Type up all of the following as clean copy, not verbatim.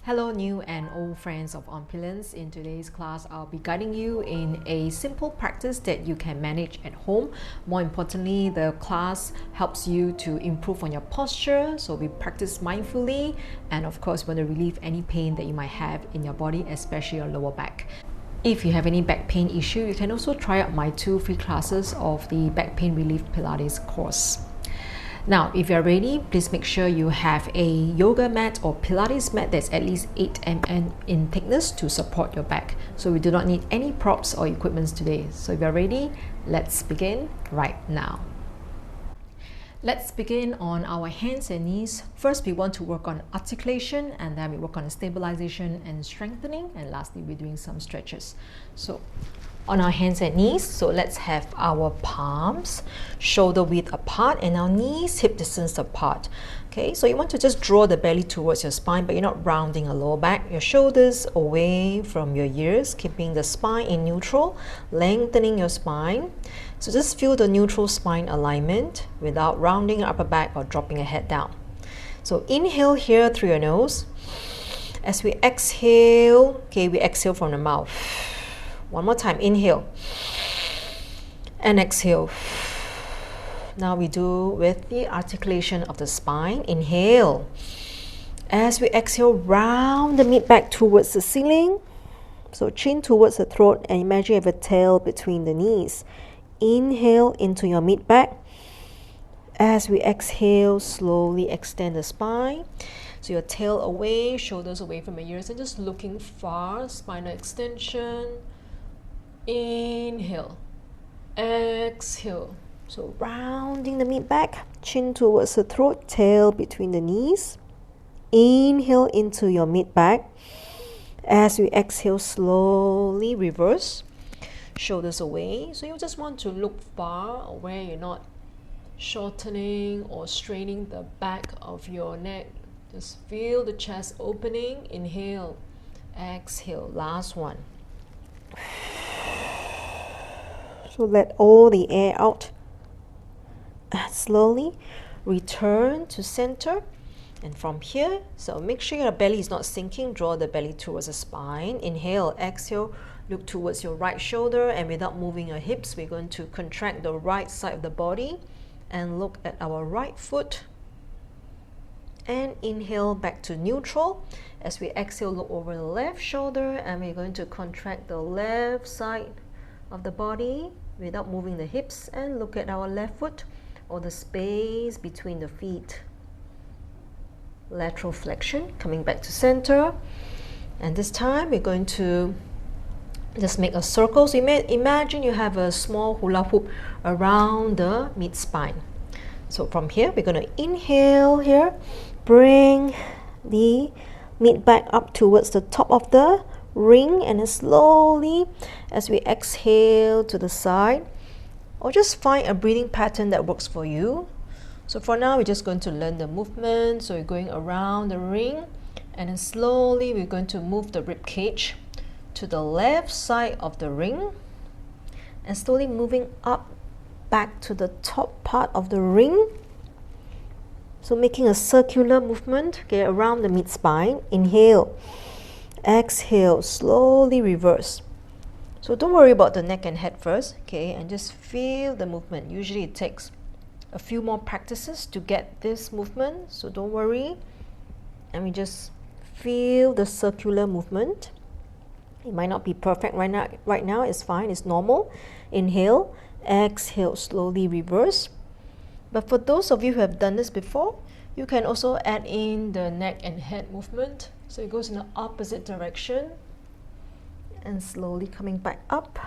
Hello new and old friends of Mindfulness. In today's class, I'll be guiding you in a simple practice that you can manage at home. More importantly, the class helps you to improve on your posture, so we practice mindfully, and of course we want to relieve any pain that you might have in your body, especially your lower back. If you have any back pain issue, you can also try out my 2 free classes of the Back Pain Relief Pilates course. Now, if you're ready, please make sure you have a yoga mat or Pilates mat that's at least 8 mm in thickness to support your back. So we do not need any props or equipment today. So if you're ready, let's begin right now. Let's begin on our hands and knees. First, we want to work on articulation, and then we work on stabilization and strengthening, and lastly, we're doing some stretches. So on our hands and knees, so let's have our palms shoulder width apart and our knees hip distance apart. Okay, so you want to just draw the belly towards your spine, but you're not rounding a lower back. Your shoulders away from your ears, keeping the spine in neutral, lengthening your spine. So just feel the neutral spine alignment without rounding your upper back or dropping your head down. So inhale here through your nose. As we exhale, okay, we exhale from the mouth. One more time, inhale and exhale. Now we do with the articulation of the spine. Inhale. As we exhale, round the mid back towards the ceiling. So chin towards the throat, and imagine you have a tail between the knees. Inhale into your mid back. As we exhale, slowly extend the spine. So your tail away, shoulders away from your ears, and just looking far, spinal extension. Inhale, exhale. So rounding the mid back, chin towards the throat, tail between the knees. Inhale into your mid back. As we exhale, slowly reverse, shoulders away. So you just want to look far away. You're not shortening or straining the back of your neck. Just feel the chest opening. Inhale, exhale. Last one. So let all the air out. Slowly return to center. And from here, so make sure your belly is not sinking. Draw the belly towards the spine. Inhale, exhale, look towards your right shoulder. And without moving your hips, we're going to contract the right side of the body. And look at our right foot. And inhale back to neutral. As we exhale, look over the left shoulder. And we're going to contract the left side of the body without moving the hips, and look at our left foot or the space between the feet. Lateral flexion, coming back to center. And this time we're going to just make a circle. So imagine you have a small hula hoop around the mid spine. So from here, we're going to inhale here, bring the mid back up towards the top of the ring, and then slowly as we exhale to the side, or just find a breathing pattern that works for you. So for now, we're just going to learn the movement. So we're going around the ring, and then slowly we're going to move the ribcage to the left side of the ring, and slowly moving up back to the top part of the ring. So making a circular movement, okay, around the mid spine. Inhale, exhale, slowly reverse. So don't worry about the neck and head first, okay, and just feel the movement. Usually it takes a few more practices to get this movement, so don't worry. And we just feel the circular movement. It might not be perfect right now, it's fine, it's normal. Inhale, exhale, slowly reverse. But for those of you who have done this before, you can also add in the neck and head movement. So it goes in the opposite direction and slowly coming back up.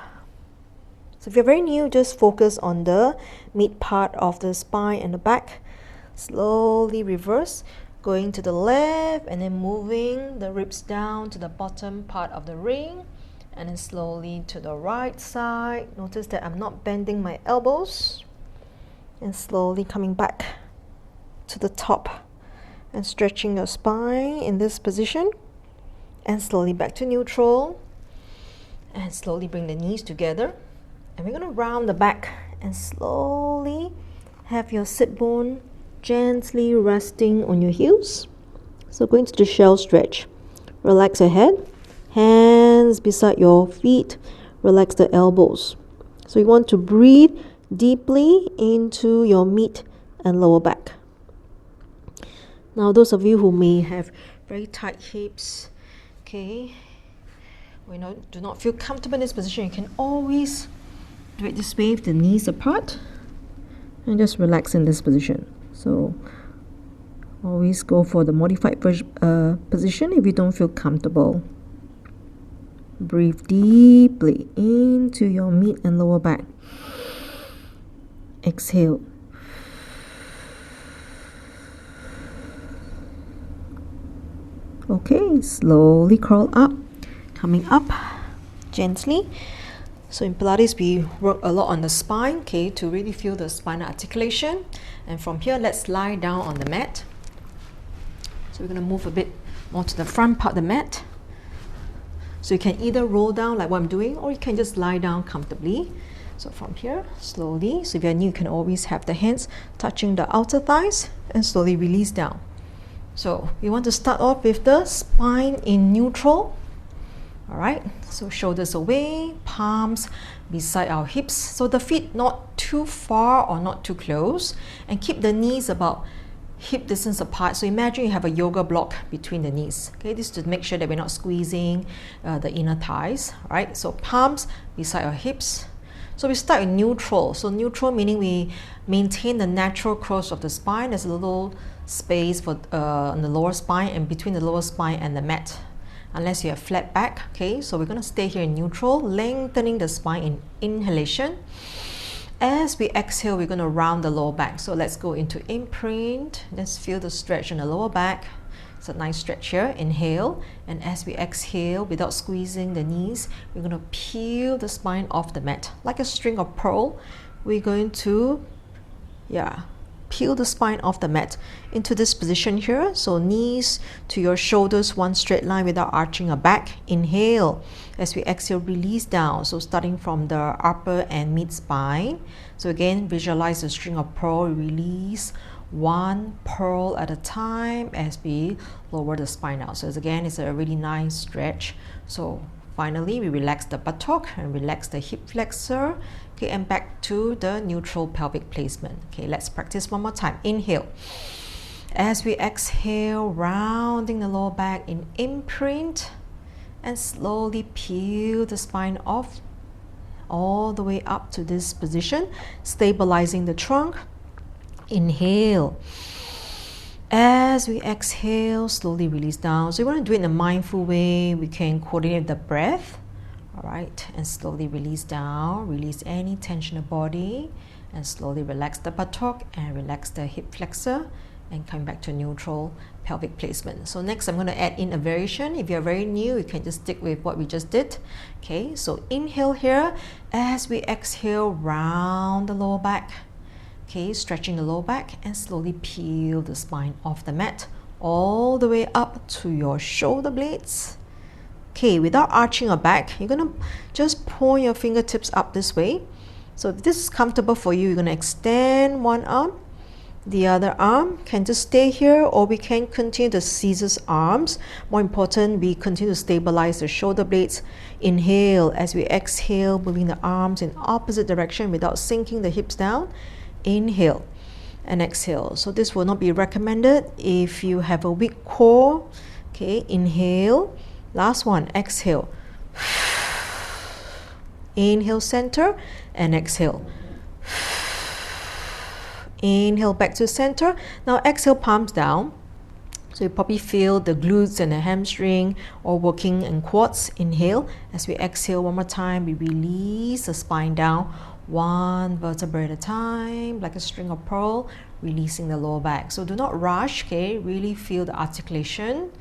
So if you're very new, just focus on the mid part of the spine and the back. Slowly reverse, going to the left and then moving the ribs down to the bottom part of the ring, and then slowly to the right side. Notice that I'm not bending my elbows, and slowly coming back to the top and stretching your spine in this position, and slowly back to neutral, and slowly bring the knees together. And we're going to round the back and slowly have your sit bone gently resting on your heels. So going to the shell stretch. Relax your head. Hands beside your feet. Relax the elbows. So you want to breathe deeply into your mid and lower back. Now those of you who may have very tight hips, okay, do not feel comfortable in this position, you can always do it this way with the knees apart and just relax in this position. So always go for the modified position if you don't feel comfortable. Breathe deeply into your mid and lower back. Exhale. Okay, slowly crawl up, coming up gently. So in Pilates, we work a lot on the spine, okay, to really feel the spinal articulation. And from here, let's lie down on the mat. So we're going to move a bit more to the front part of the mat. So you can either roll down like what I'm doing, or you can just lie down comfortably. So from here, slowly. So if you're new, you can always have the hands touching the outer thighs and slowly release down. So we want to start off with the spine in neutral. All right, so shoulders away, palms beside our hips. So the feet not too far or not too close, and keep the knees about hip distance apart. So imagine you have a yoga block between the knees. Okay, this is to make sure that we're not squeezing the inner thighs. All right, so palms beside our hips. So we start in neutral. So neutral meaning we maintain the natural curve of the spine. There's a little space for on the lower spine and between the lower spine and the mat, unless you have flat back. Okay, so we're going to stay here in neutral, lengthening the spine in inhalation. As we exhale, we're going to round the lower back. So let's go into imprint. Let's feel the stretch in the lower back. It's a nice stretch here. Inhale, and as we exhale, without squeezing the knees, we're going to peel the spine off the mat like a string of pearl. We're going to peel the spine off the mat into this position here. So knees to your shoulders, one straight line without arching your back. Inhale. As we exhale, release down. So starting from the upper and mid spine. So again, visualize the string of pearl. Release one pearl at a time as we lower the spine out. So again, it's a really nice stretch. So finally, we relax the buttock and relax the hip flexor. Okay, and back to the neutral pelvic placement. Okay, let's practice one more time. Inhale. As we exhale, rounding the lower back in imprint, and slowly peel the spine off all the way up to this position, stabilizing the trunk. Inhale. As we exhale, slowly release down. So you want to do it in a mindful way. We can coordinate the breath. All right, and slowly release down. Release any tension in the body, and slowly relax the buttock and relax the hip flexor, and come back to neutral pelvic placement. So next, I'm going to add in a variation. If you're very new, you can just stick with what we just did. Okay, so inhale here. As we exhale, round the lower back. Okay, stretching the lower back and slowly peel the spine off the mat all the way up to your shoulder blades. Okay, without arching your back, you're going to just point your fingertips up this way. So if this is comfortable for you, you're going to extend one arm. The other arm can just stay here, or we can continue to scissors arms. More important, we continue to stabilize the shoulder blades. Inhale. As we exhale, moving the arms in opposite direction without sinking the hips down. Inhale and exhale. So this will not be recommended if you have a weak core. Okay, inhale. Last one, exhale. Inhale, center, and exhale. Inhale back to center. Now exhale, palms down. So you probably feel the glutes and the hamstring all working in quads. Inhale. As we exhale one more time, we release the spine down, one vertebra at a time, like a string of pearl, releasing the lower back. So do not rush, okay? Really feel the articulation.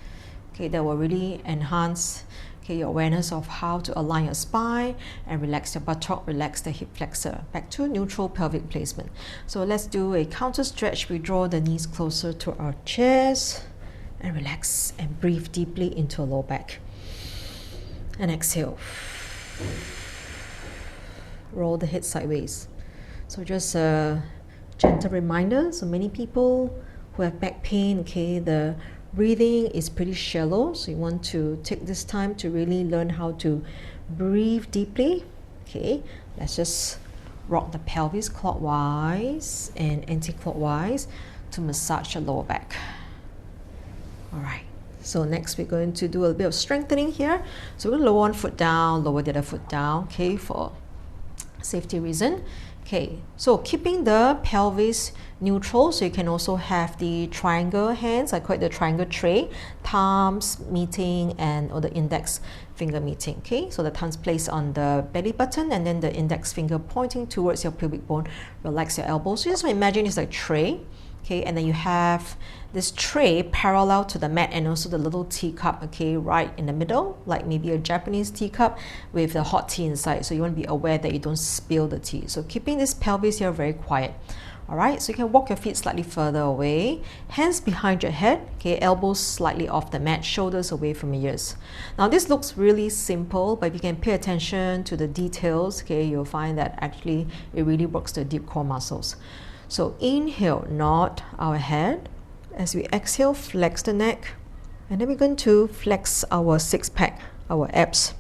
Okay, that will really enhance your awareness of how to align your spine and relax your buttock, relax the hip flexor. Back to neutral pelvic placement. So let's do a counter stretch. We draw the knees closer to our chest and relax and breathe deeply into our lower back. And exhale. Roll the head sideways. So just a gentle reminder. So many people who have back pain, okay, the breathing is pretty shallow, so you want to take this time to really learn how to breathe deeply. Okay, let's just rock the pelvis clockwise and anti-clockwise to massage the lower back. All right, so next we're going to do a little bit of strengthening here. So we're going to lower one foot down, lower the other foot down, okay, for safety reason. Okay, so keeping the pelvis neutral, so you can also have the triangle hands, I call it the triangle tray, thumbs meeting and or the index finger meeting. Okay, so the thumbs placed on the belly button and then the index finger pointing towards your pubic bone. Relax your elbows. So just imagine it's like a tray. Okay, and then you have this tray parallel to the mat and also the little teacup, okay, right in the middle, like maybe a Japanese teacup with the hot tea inside. So you want to be aware that you don't spill the tea. So keeping this pelvis here very quiet. All right, so you can walk your feet slightly further away, hands behind your head, okay, elbows slightly off the mat, shoulders away from your ears. Now this looks really simple, but if you can pay attention to the details, okay, you'll find that actually it really works the deep core muscles. So inhale, nod our head. As we exhale, flex the neck. And then we're going to flex our six-pack, our abs.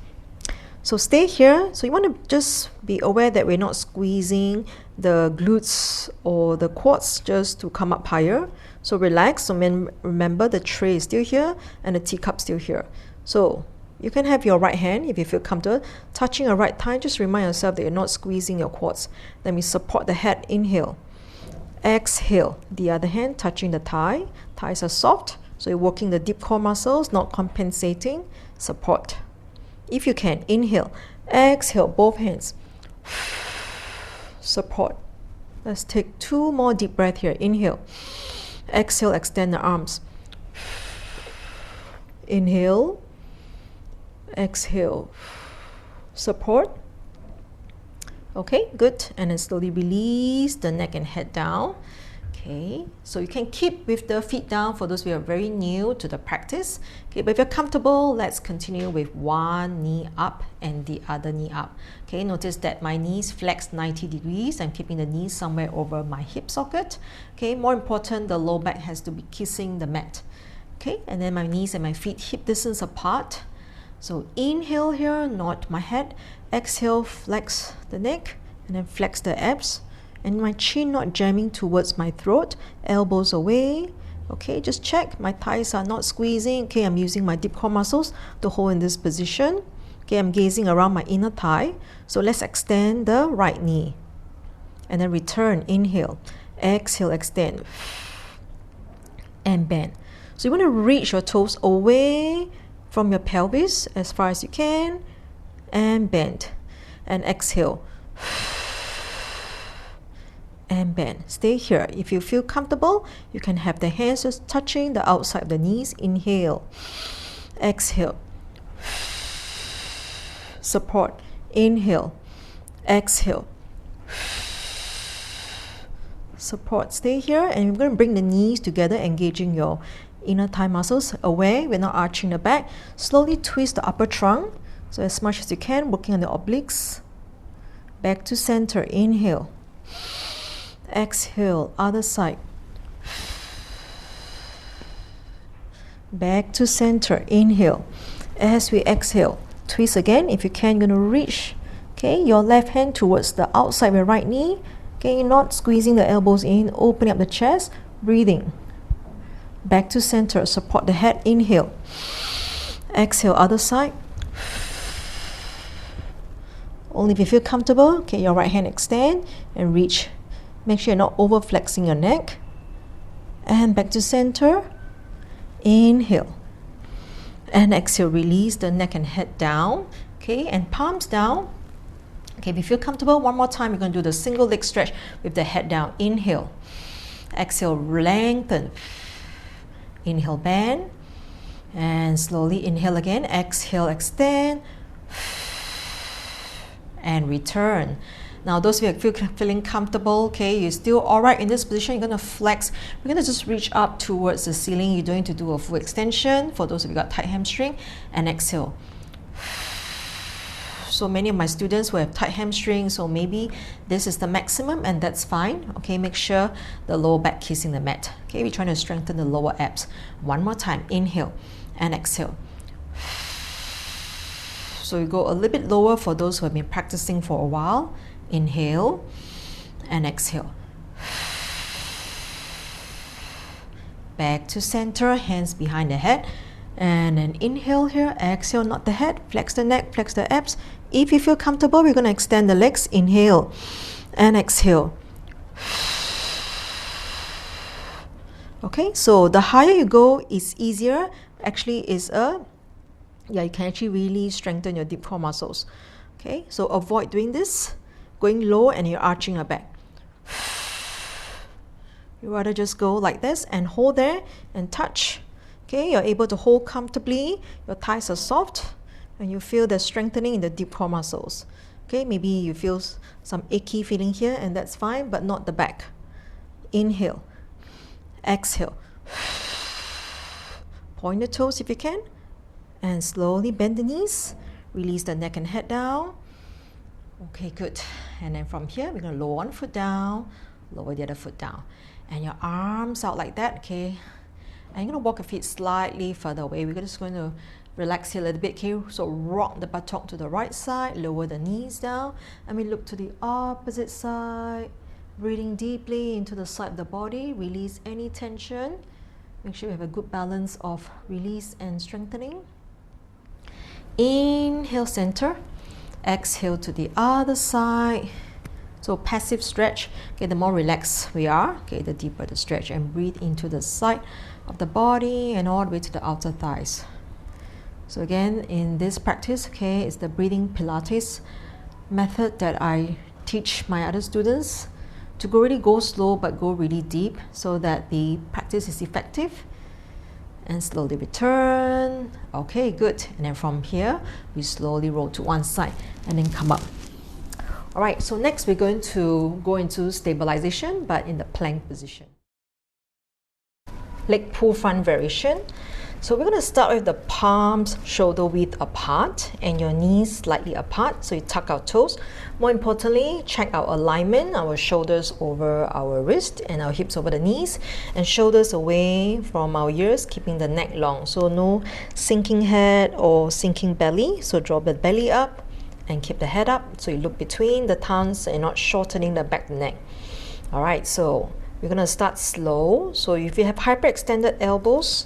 So stay here. So you want to just be aware that we're not squeezing the glutes or the quads just to come up higher. So relax. So remember the tray is still here and the teacup still here. So you can have your right hand, if you feel comfortable, touching your right thigh. Just remind yourself that you're not squeezing your quads. Then we support the head. Inhale. Exhale, the other hand touching the thigh. Thighs are soft, so you're working the deep core muscles, not compensating. Support. If you can, inhale. Exhale, both hands. Support. Let's take 2 more deep breaths here. Inhale. Exhale, extend the arms. Inhale. Exhale. Support. Okay, good. And then slowly release the neck and head down. Okay, so you can keep with the feet down for those who are very new to the practice. Okay, but if you're comfortable, let's continue with one knee up and the other knee up. Okay, notice that my knees flex 90 degrees. I'm keeping the knees somewhere over my hip socket. Okay, more important, the low back has to be kissing the mat. Okay, and then my knees and my feet hip distance apart. So inhale here, nod my head. Exhale, flex the neck and then flex the abs. And my chin not jamming towards my throat, elbows away. Okay, just check my thighs are not squeezing. Okay, I'm using my deep core muscles to hold in this position. Okay, I'm gazing around my inner thigh. So let's extend the right knee. And then return, inhale. Exhale, extend. And bend. So you want to reach your toes away from your pelvis as far as you can. And bend. And exhale. And bend. Stay here. If you feel comfortable, you can have the hands just touching the outside of the knees. Inhale. Exhale. Support. Inhale. Exhale. Support. Stay here. And you're going to bring the knees together, engaging your inner thigh muscles away. We're not arching the back. Slowly twist the upper trunk. So as much as you can, working on the obliques. Back to center. Inhale. Exhale. Other side. Back to center. Inhale. As we exhale, twist again. If you can, you're going to reach, okay, your left hand towards the outside of your right knee. Okay, you're not squeezing the elbows in, opening up the chest, breathing. Back to center. Support the head. Inhale. Exhale. Other side. Only if you feel comfortable, okay, your right hand extend and reach. Make sure you're not over flexing your neck. And back to center. Inhale. And exhale, release the neck and head down. Okay, and palms down. Okay, if you feel comfortable, one more time, you're going to do the single leg stretch with the head down. Inhale. Exhale, lengthen. Inhale, bend. And slowly inhale again. Exhale, extend. And return. Now, those of you feeling comfortable, okay, you're still all right in this position, you're going to flex. We're going to just reach up towards the ceiling. You're going to do a full extension for those of you got tight hamstring. And exhale. So many of my students will have tight hamstrings, so maybe this is the maximum, and that's fine. Okay, make sure the lower back kissing the mat. Okay, we're trying to strengthen the lower abs. One more time, inhale and exhale. So you go a little bit lower for those who have been practicing for a while. Inhale and exhale. Back to center, hands behind the head. And then inhale here, exhale, not the head, flex the neck, flex the abs. If you feel comfortable, we're going to extend the legs. Inhale and exhale. Okay, so the higher you go is easier. Actually, you can actually really strengthen your deep core muscles. Okay, so avoid doing this, going low and you're arching your back. You rather just go like this and hold there and touch. Okay, you're able to hold comfortably, your thighs are soft, and you feel the strengthening in the deep core muscles. Okay, maybe you feel some achy feeling here, and that's fine, but not the back. Inhale, exhale. Point the toes if you can, and slowly bend the knees. Release the neck and head down. Okay, good. And then from here, we're going to lower one foot down, lower the other foot down. And your arms out like that, okay? And you're going to walk your feet slightly further away. We're just going to relax here a little bit, okay? So rock the buttock to the right side, lower the knees down, and we look to the opposite side. Breathing deeply into the side of the body, release any tension. Make sure you have a good balance of release and strengthening. Inhale, center. Exhale to the other side. So passive stretch, okay, the more relaxed we are, okay, the deeper the stretch, and breathe into the side of the body and all the way to the outer thighs. So again, in this practice, okay, it's the breathing Pilates method that I teach my other students to really go slow but go really deep so that the practice is effective. And slowly return. Okay, good. And then from here, we slowly roll to one side and then come up. All right, so next we're going to go into stabilization, but in the plank position. Leg pull front variation. So we're going to start with the palms shoulder width apart and your knees slightly apart. So you tuck our toes. More importantly, check our alignment, our shoulders over our wrist and our hips over the knees, and shoulders away from our ears, keeping the neck long. So no sinking head or sinking belly. So draw the belly up and keep the head up. So you look between the thumbs and not shortening the back of the neck. All right, so we're going to start slow. So if you have hyperextended elbows,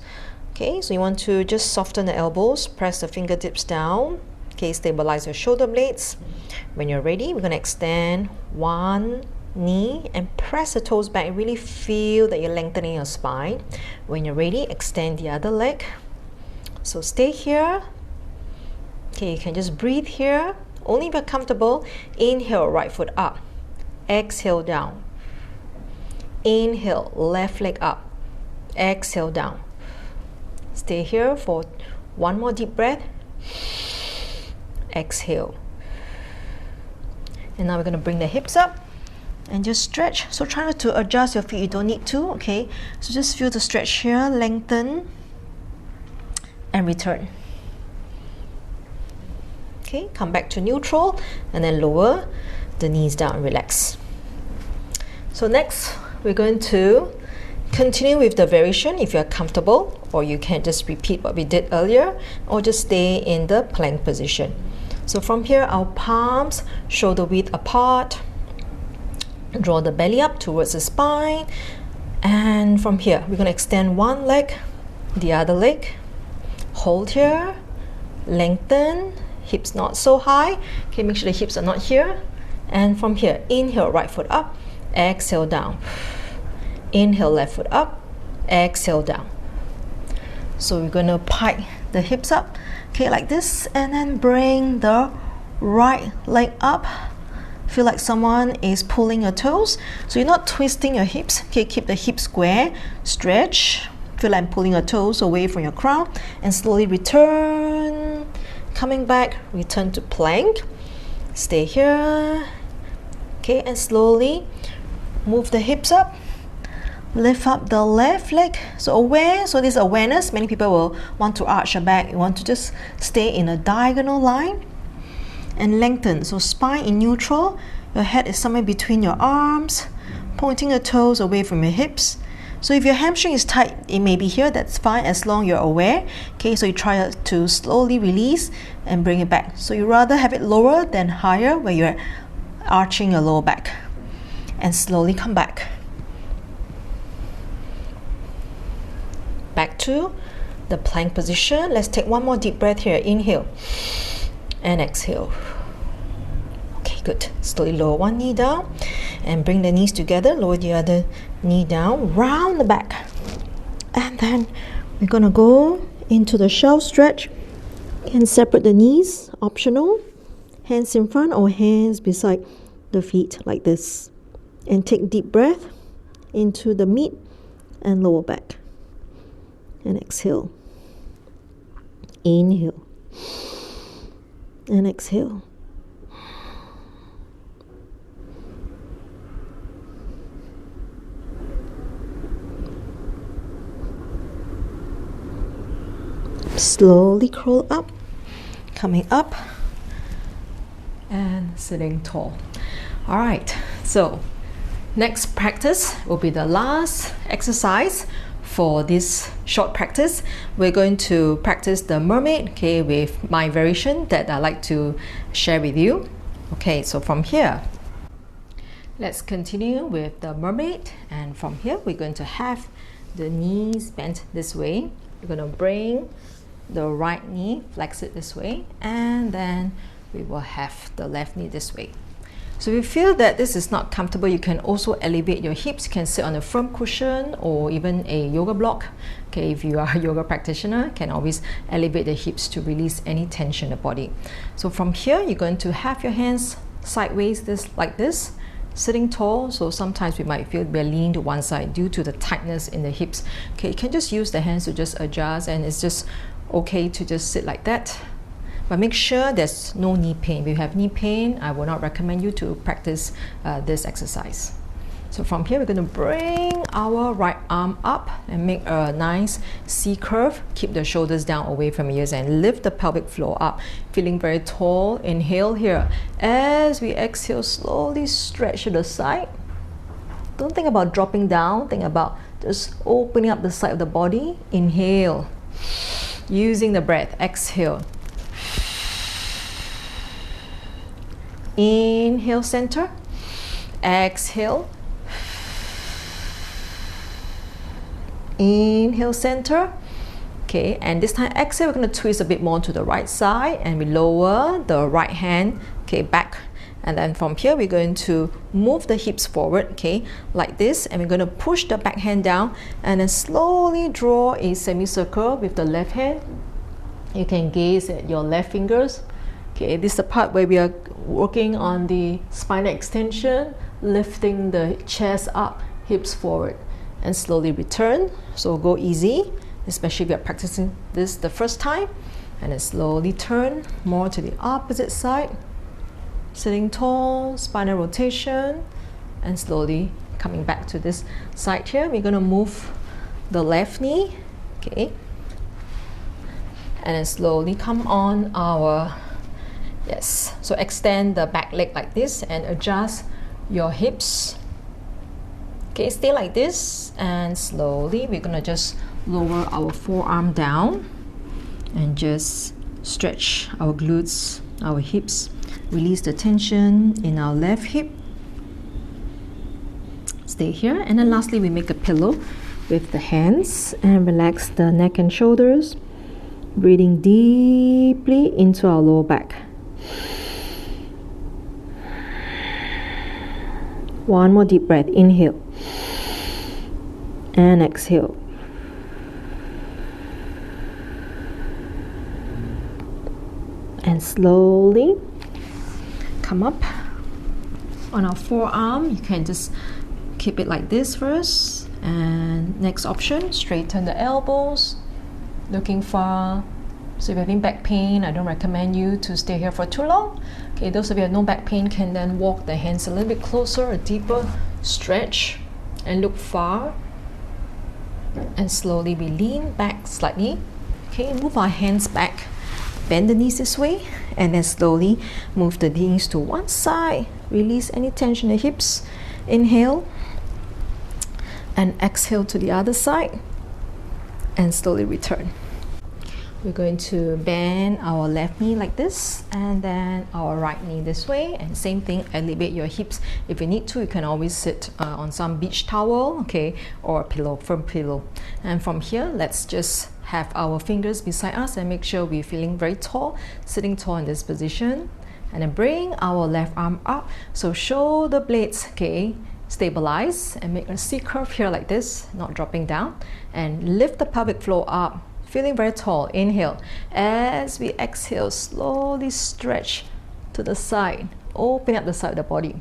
okay, so you want to just soften the elbows, press the fingertips down, okay, stabilize your shoulder blades. When you're ready, we're going to extend one knee and press the toes back. Really feel that you're lengthening your spine. When you're ready, extend the other leg. So stay here. Okay, you can just breathe here. Only if you're comfortable. Inhale, right foot up. Exhale, down. Inhale, left leg up. Exhale, down. Stay here for one more deep breath. Exhale. And now we're going to bring the hips up and just stretch. So try not to adjust your feet, you don't need to, okay? So just feel the stretch here, lengthen, and return. Okay, come back to neutral and then lower the knees down, relax. So next, we're going to continue with the variation if you're comfortable, or you can just repeat what we did earlier, or just stay in the plank position. So from here, our palms shoulder width apart, draw the belly up towards the spine, and from here, we're going to extend one leg, the other leg, hold here, lengthen, hips not so high, okay, make sure the hips are not here, and from here, inhale, right foot up, exhale, down. Inhale, left foot up, exhale, down. So we're going to pike the hips up, okay, like this, and then bring the right leg up. Feel like someone is pulling your toes. So you're not twisting your hips, okay, keep the hips square, stretch. Feel like I'm pulling your toes away from your crown, and slowly return. Coming back, return to plank. Stay here, okay, and slowly move the hips up. Lift up the left leg. So aware, so this awareness, many people will want to arch your back. You want to just stay in a diagonal line. and lengthen. So spine in neutral, your head is somewhere between your arms, pointing the toes away from your hips. So if your hamstring is tight, it may be here, that's fine as long you're aware. Okay, so you try to slowly release and bring it back. So you rather have it lower than higher where you're arching your lower back. And slowly come back. Back to the plank position. Let's take one more deep breath here. Inhale and exhale. Okay, good. Slowly lower one knee down and bring the knees together. Lower the other knee down, round the back. And then we're gonna go into the shelf stretch and separate the knees, optional. Hands in front or hands beside the feet like this. And take deep breath into the mid and lower back. And exhale. Inhale. And exhale. Slowly crawl up, coming up, and sitting tall. All right, so next practice will be the last exercise for this short practice. We're going to practice the mermaid, okay, with my variation that I like to share with you. Okay, so from here, let's continue with the mermaid, and from here we're going to have the knees bent this way. We're going to bring the right knee, flex it this way, and then we will have the left knee this way. So if you feel that this is not comfortable, you can also elevate your hips. You can sit on a firm cushion or even a yoga block. Okay, if you are a yoga practitioner, you can always elevate the hips to release any tension in the body. So from here, you're going to have your hands sideways, like this, sitting tall. So sometimes we might feel we're leaning to one side due to the tightness in the hips. Okay, you can just use the hands to just adjust, and it's just okay to just sit like that. But make sure there's no knee pain. If you have knee pain, I will not recommend you to practice this exercise. So from here, we're going to bring our right arm up and make a nice C curve. Keep the shoulders down away from your ears and lift the pelvic floor up. Feeling very tall. Inhale here. As we exhale, slowly stretch to the side. Don't think about dropping down. Think about just opening up the side of the body. Inhale. Using the breath. Exhale. Inhale, center. Exhale. Inhale, center. Okay, and this time exhale, we're going to twist a bit more to the right side, and we lower the right hand, okay, back. And then from here, we're going to move the hips forward, okay, like this, and we're going to push the back hand down, and then slowly draw a semicircle with the left hand. You can gaze at your left fingers. Okay, this is the part where we are working on the spinal extension, lifting the chest up, hips forward, and slowly return. So go easy, especially if you're practicing this the first time. And then slowly turn more to the opposite side, sitting tall, spinal rotation, and slowly coming back to this side here. We're going to move the left knee, okay, and then slowly come on our yes. So extend the back leg like this and adjust your hips. Okay, stay like this, and slowly we're gonna just lower our forearm down and just stretch our glutes, our hips, release the tension in our left hip. Stay here, and then lastly we make a pillow with the hands and relax the neck and shoulders, breathing deeply into our lower back. One more deep breath. Inhale and exhale. And slowly come up on our forearm. You can just keep it like this first. And next option, straighten the elbows, looking far. So if you're having back pain, I don't recommend you to stay here for too long. Okay, those of you who have no back pain can then walk the hands a little bit closer, a deeper stretch, and look far. And slowly we lean back slightly. Okay, move our hands back bend the knees this way, and then slowly move the knees to one side. Release any tension in the hips. Inhale, and exhale to the other side, and slowly return. We're going to bend our left knee like this, and then our right knee this way, and same thing, elevate your hips. If you need to, you can always sit on some beach towel, okay, or a pillow, firm pillow. And from here, let's just have our fingers beside us and make sure we're feeling very tall, sitting tall in this position. And then bring our left arm up, so shoulder blades, okay, stabilize, and make a C curve here like this, not dropping down, and lift the pelvic floor up, feeling very tall. Inhale. As we exhale, slowly stretch to the side, open up the side of the body,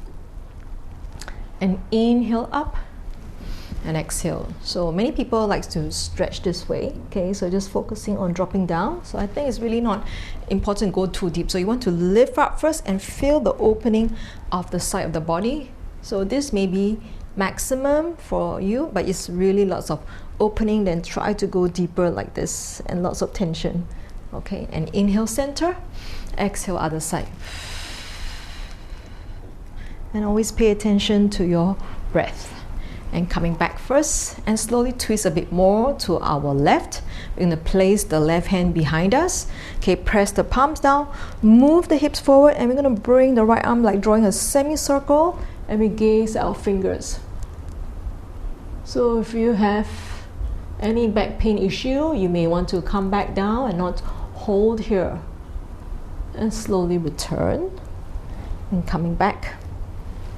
and inhale up and exhale. So many people like to stretch this way, okay, so just focusing on dropping down. So I think it's really not important to go too deep. So you want to lift up first and feel the opening of the side of the body. So this may be maximum for you, but it's really lots of opening. Then try to go deeper like this, and lots of tension. Okay, and inhale center, exhale other side. And always pay attention to your breath. And coming back first, and slowly twist a bit more to our left. We're going to place the left hand behind us. Okay, press the palms down, move the hips forward, and we're going to bring the right arm like drawing a semicircle, and we gaze our fingers. So if you have any back pain issue, you may want to come back down and not hold here. And slowly return, and coming back.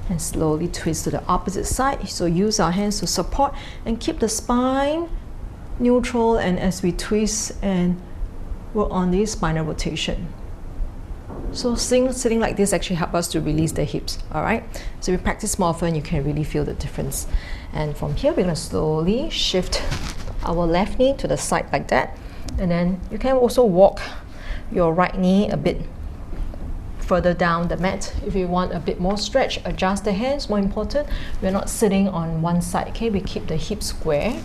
And slowly twist to the opposite side. So use our hands to support and keep the spine neutral, and as we twist and work on the spinal rotation. So sitting like this actually helps us to release the hips. Alright, so if you practice more often, you can really feel the difference. And from here, we're going to slowly shift our left knee to the side like that, and then you can also walk your right knee a bit further down the mat. If you want a bit more stretch, adjust the hands. More important, we're not sitting on one side, okay, we keep the hips square,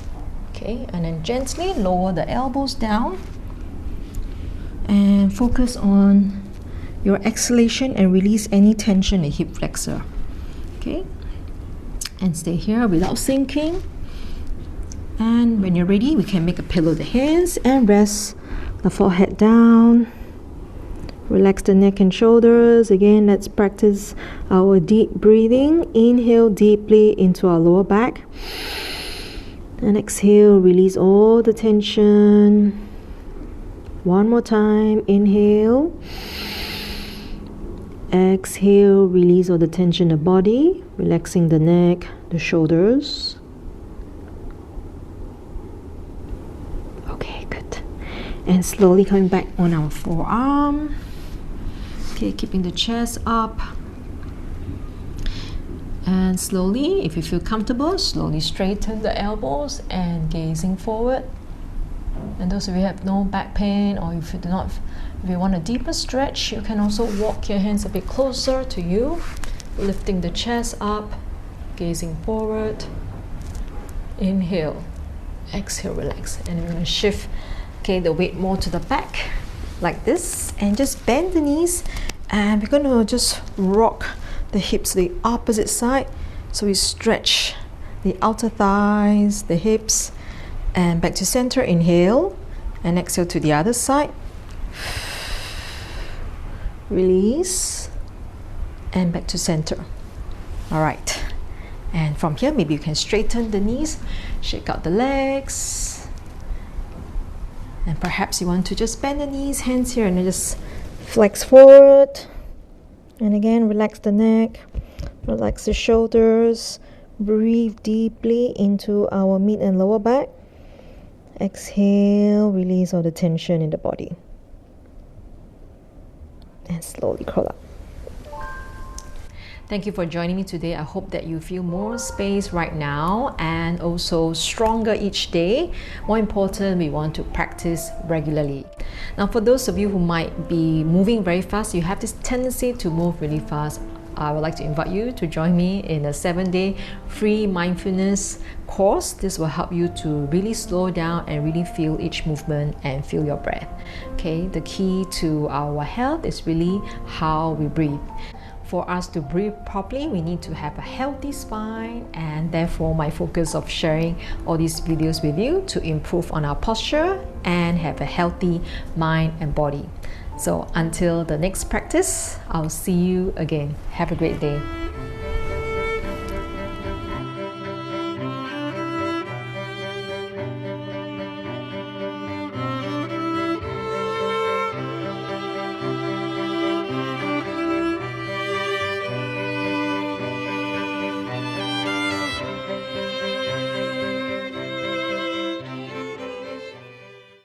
okay, and then gently lower the elbows down and focus on your exhalation and release any tension in the hip flexor, okay, and stay here without sinking. And when you're ready, we can make a pillow of the hands and rest the forehead down. Relax the neck and shoulders. Again, let's practice our deep breathing. Inhale deeply into our lower back. And exhale, release all the tension. One more time. Inhale. Exhale, release all the tension in the body, relaxing the neck, the shoulders. Okay, good. And slowly coming back on our forearm. Okay, keeping the chest up. And slowly, if you feel comfortable, slowly straighten the elbows and gazing forward. And those of you who have no back pain, or if you want a deeper stretch, you can also walk your hands a bit closer to you, lifting the chest up, gazing forward. Inhale, exhale, relax, and we're going to shift, okay, the weight more to the back like this, and just bend the knees, and we're going to just rock the hips to the opposite side. So we stretch the outer thighs, the hips, and back to center. Inhale and exhale to the other side. Release and back to center. All right, and from here, maybe you can straighten the knees, shake out the legs, and perhaps you want to just bend the knees, hands here, and then just flex forward. And again, relax the neck, relax the shoulders, breathe deeply into our mid and lower back. Exhale, release all the tension in the body. And slowly curl up. Thank you for joining me today. I hope that you feel more space right now and also stronger each day. More important, we want to practice regularly. Now, for those of you who might be moving very fast, you have this tendency to move really fast. I would like to invite you to join me in a 7-day free mindfulness course. This will help you to really slow down and really feel each movement and feel your breath. Okay, the key to our health is really how we breathe. For us to breathe properly, we need to have a healthy spine, and therefore my focus of sharing all these videos with you to improve on our posture and have a healthy mind and body. So until the next practice, I'll see you again. Have a great day.